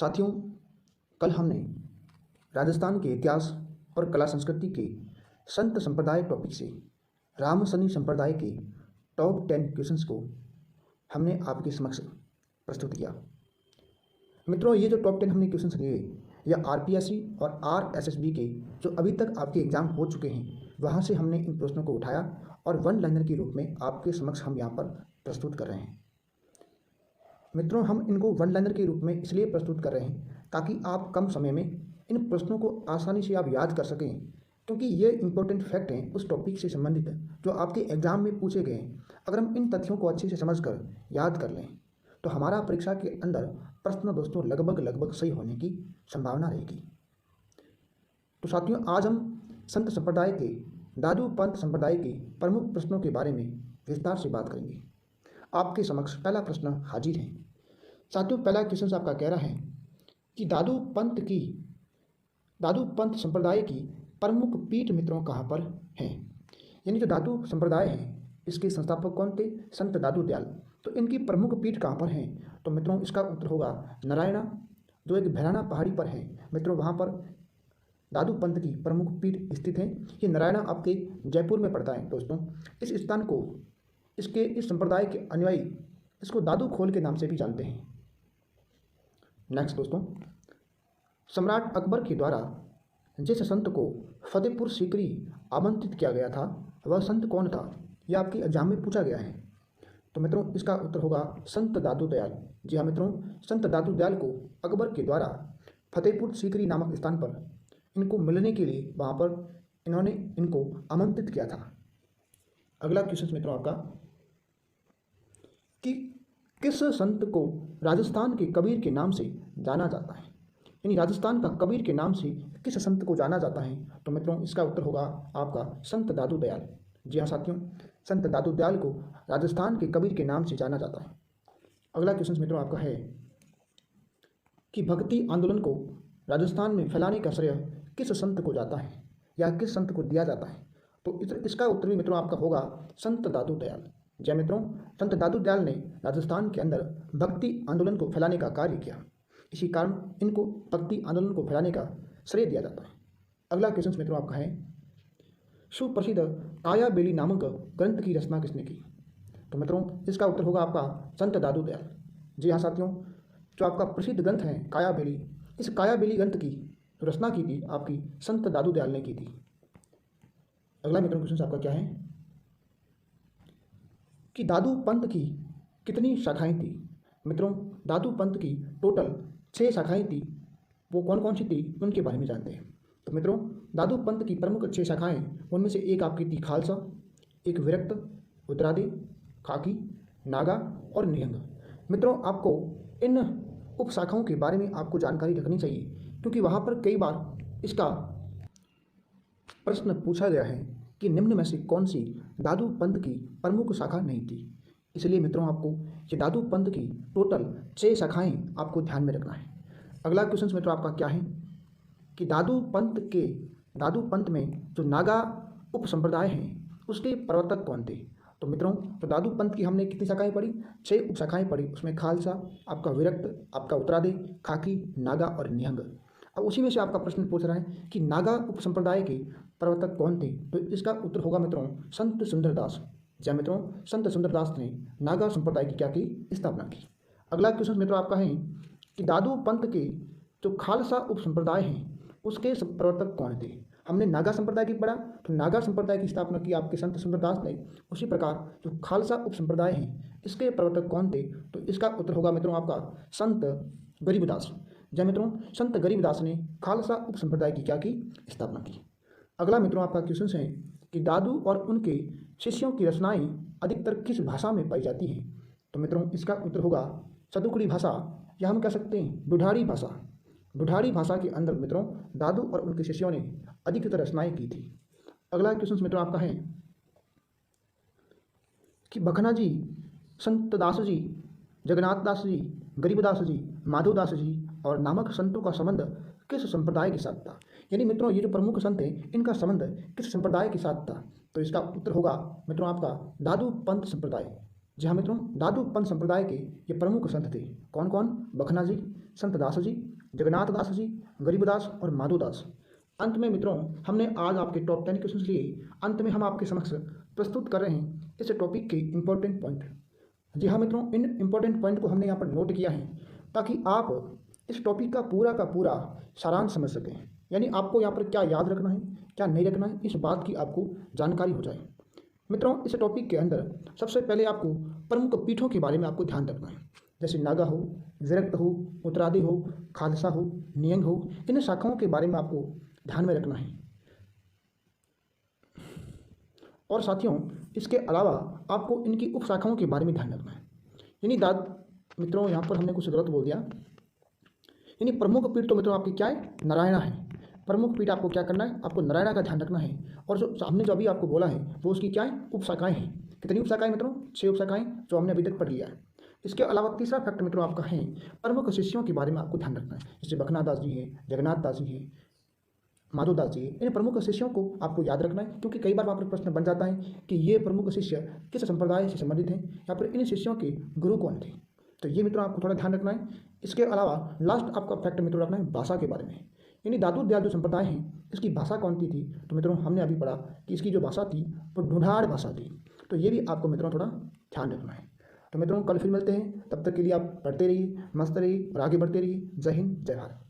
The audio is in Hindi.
साथियों, कल हमने राजस्थान के इतिहास और कला संस्कृति के संत संप्रदाय टॉपिक से राम शनि संप्रदाय के टॉप 10 क्वेश्चंस को हमने आपके समक्ष प्रस्तुत किया। मित्रों, ये जो टॉप 10 हमने क्वेश्चंस लिए या आरपीएससी और आरएसएसबी के जो अभी तक आपके एग्जाम हो चुके हैं, वहाँ से हमने इन प्रश्नों को उठाया और वन लाइनर के रूप में आपके समक्ष हम यहाँ पर प्रस्तुत कर रहे हैं। मित्रों, हम इनको वन लाइनर के रूप में इसलिए प्रस्तुत कर रहे हैं ताकि आप कम समय में इन प्रश्नों को आसानी से आप याद कर सकें, क्योंकि ये इंपॉर्टेंट फैक्ट हैं उस टॉपिक से संबंधित जो आपके एग्जाम में पूछे गए हैं। अगर हम इन तथ्यों को अच्छे से समझकर याद कर लें तो हमारा परीक्षा के अंदर प्रश्न दोस्तों लगभग सही होने की संभावना रहेगी। तो साथियों, आज हम संत संप्रदाय के दादू पंथ संप्रदाय के प्रमुख प्रश्नों के बारे में विस्तार से बात करेंगे। आपके समक्ष पहला प्रश्न हाजिर है। साथियों, पहला क्वेश्चन आपका कह रहा है कि दादू पंथ संप्रदाय की प्रमुख पीठ मित्रों कहाँ पर हैं। यानी जो दादू संप्रदाय है इसके संस्थापक कौन थे? संत दादू दयाल। तो इनकी प्रमुख पीठ कहाँ पर हैं? तो मित्रों इसका उत्तर होगा नारायणा, जो एक भैराना पहाड़ी पर है। मित्रों वहाँ पर दादू पंथ की प्रमुख पीठ स्थित है। ये नारायणा आपके जयपुर में पड़ता है। दोस्तों, इस स्थान को इस संप्रदाय के अनुयायी इसको दादू खोल के नाम से भी जानते हैं। नेक्स्ट दोस्तों, सम्राट अकबर के द्वारा जिस संत को फतेहपुर सीकरी आमंत्रित किया गया था वह संत कौन था? यह आपके एग्जाम में पूछा गया है। तो मित्रों इसका उत्तर होगा संत दादू दयाल। जी हाँ मित्रों, संत दादू दयाल को अकबर के द्वारा फतेहपुर सीकरी नामक स्थान पर इनको मिलने के लिए वहाँ पर इन्होंने इनको आमंत्रित किया था। अगला क्वेश्चन मित्रों आपका कि किस संत को राजस्थान के कबीर के नाम से जाना जाता है? यानी राजस्थान का कबीर के नाम से किस संत को जाना जाता है? तो मित्रों इसका उत्तर होगा आपका संत दादू दयाल। जी हाँ साथियों, संत दादू दयाल को राजस्थान के कबीर के नाम से जाना जाता है। अगला क्वेश्चन मित्रों आपका है कि भक्ति आंदोलन को राजस्थान में फैलाने का श्रेय किस संत को जाता है या किस संत को दिया जाता है? तो इसका उत्तर भी मित्रों आपका होगा संत दादू दयाल। जय मित्रों, संत दादू दयाल ने राजस्थान के अंदर भक्ति आंदोलन को फैलाने का कार्य किया। इसी कारण इनको भक्ति आंदोलन को फैलाने का श्रेय दिया जाता है। अगला क्वेश्चन मित्रों आपका है सुप्रसिद्ध काया बेली नामक ग्रंथ की रचना किसने की? तो मित्रों इसका उत्तर होगा आपका संत दादू दयाल। जी हाँ साथियों, जो आपका प्रसिद्ध ग्रंथ है काया बेली, इस काया बेली ग्रंथ की जो रचना की थी आपकी संत दादू दयाल ने की थी। अगला मित्रों क्वेश्चन आपका क्या है कि दादू पंथ की कितनी शाखाएं थी? मित्रों दादू पंथ की टोटल 6 शाखाएं थी। वो कौन कौन सी थी उनके बारे में जानते हैं। तो मित्रों दादू पंथ की प्रमुख 6 शाखाएं, उनमें से एक आपकी थी खालसा, एक विरक्त, उत्तरादि, खाकी, नागा और निहंग। मित्रों आपको इन उप शाखाओं के बारे में आपको जानकारी रखनी चाहिए, क्योंकि वहाँ पर कई बार इसका प्रश्न पूछा गया है कि निम्न में से कौन सी दादू पंथ की प्रमुख शाखा नहीं थी। इसलिए मित्रों आपको ये दादू पंथ की टोटल 6 शाखाएं आपको ध्यान में रखना है। अगला क्वेश्चन मित्रों आपका क्या है कि दादू पंथ में जो नागा उप संप्रदाय हैं उसके प्रवर्तक कौन थे? तो मित्रों तो दादू पंथ की हमने कितनी शाखाएं पढ़ी? 6 उप शाखाएं पढ़ी। उसमें खालसा, आपका विरक्त, आपका उत्तरादि, खाकी, नागा और निहंग। अब उसी में से आपका प्रश्न पूछ रहा है कि नागा उप संप्रदाय के प्रवर्तक कौन थे? तो इसका उत्तर होगा मित्रों संत सुंदरदास। जय मित्रों, संत सुंदरदास ने नागा संप्रदाय की क्या की? स्थापना की। अगला क्वेश्चन मित्रों आपका है कि दादू पंथ के जो खालसा उप संप्रदाय हैं उसके प्रवर्तक कौन थे? हमने नागा संप्रदाय की पढ़ा, तो नागा संप्रदाय की स्थापना की आपके संत सुंदरदास ने। उसी प्रकार जो खालसा उप संप्रदाय हैं इसके प्रवर्तक कौन थे? तो इसका उत्तर होगा मित्रों आपका संत गरीबदास। जय मित्रों, संत गरीबदास ने खालसा उप संप्रदाय की क्या की? स्थापना की। अगला मित्रों आपका क्वेश्चन है कि दादू और उनके शिष्यों की रचनाएं अधिकतर किस भाषा में पाई जाती हैं? तो मित्रों इसका उत्तर होगा सदुकड़ी भाषा, या हम कह सकते हैं दुठारी भाषा। दुठारी भाषा के अंदर मित्रों दादू और उनके शिष्यों ने अधिकतर रचनाएं की थी। अगला क्वेश्चन मित्रों आपका है कि बखना जी, संत दास जी, जगन्नाथ दास जी, गरीबदास जी, माधवदास जी और नामक संतों का संबंध किस संप्रदाय के साथ था? यानी मित्रों ये जो प्रमुख संत हैं इनका संबंध किस संप्रदाय के साथ था? तो इसका उत्तर होगा मित्रों आपका दादू पंथ संप्रदाय। जी हाँ मित्रों, दादू पंथ संप्रदाय के ये प्रमुख संत थे। कौन कौन? बखना जी, संत दास जी, जगन्नाथ दास जी, गरीबदास और माधोदास। अंत में मित्रों, हमने आज आपके टॉप 10 क्वेश्चन लिए। अंत में हम आपके समक्ष प्रस्तुत कर रहे हैं इस टॉपिक के इंपॉर्टेंट पॉइंट। जी हाँ मित्रों, इन इंपॉर्टेंट पॉइंट को हमने यहाँ पर नोट किया है ताकि आप इस टॉपिक का पूरा सारांश समझ सकें। यानी आपको यहाँ पर क्या याद रखना है, क्या नहीं रखना है, इस बात की आपको जानकारी हो जाए। मित्रों, इस टॉपिक के अंदर सबसे पहले आपको प्रमुख पीठों के बारे में आपको ध्यान रखना है। जैसे नागा हो, विरक्त हो, उत्तरादि हो, खालसा हो, नियंग हो, इन शाखाओं के बारे में आपको ध्यान में रखना है। और साथियों, इसके अलावा आपको इनकी उप शाखाओं के बारे में ध्यान रखना है। यानी मित्रों, यहाँ पर हमने कुछ गलत बोल दिया। यानी प्रमुख पीठ तो मित्रों आपकी क्या है? नारायणा है। प्रमुख पीठ आपको क्या करना है? आपको नारायणा का ध्यान रखना है। और जो हमने जो अभी आपको बोला है वो उसकी क्या है? उपशाखाएं हैं। कितनी उपशाखाएं मित्रों? 6 उपशाखाएं, जो हमने अभी तक पढ़ लिया है। इसके अलावा तीसरा फैक्ट मित्रों आपका है प्रमुख शिष्यों के बारे में आपको ध्यान रखना है। जैसे बखना दास जी है, जगन्नाथ दास जी है, माधोदास जी है। इन प्रमुख शिष्यों को आपको याद रखना है, क्योंकि कई बार वहाँ पर प्रश्न बन जाता है कि ये प्रमुख शिष्य किस संप्रदाय से संबंधित हैं या फिर इन शिष्यों के गुरु कौन थे। तो ये मित्रों आपको थोड़ा ध्यान रखना है। इसके अलावा लास्ट आपका फैक्ट मित्रों रखना है भाषा के बारे में। यानी दादू दयाल जो संप्रदाय है इसकी भाषा कौन सी थी? तो मित्रों हमने अभी पढ़ा कि इसकी जो भाषा थी वो ढूंढाड़ भाषा थी। तो ये भी आपको मित्रों थोड़ा ध्यान रखना है। तो मित्रों कल फिर मिलते हैं, तब तक के लिए आप पढ़ते रहिए, मस्त रहिए और आगे बढ़ते रहिए। जय हिंद, जय भारत।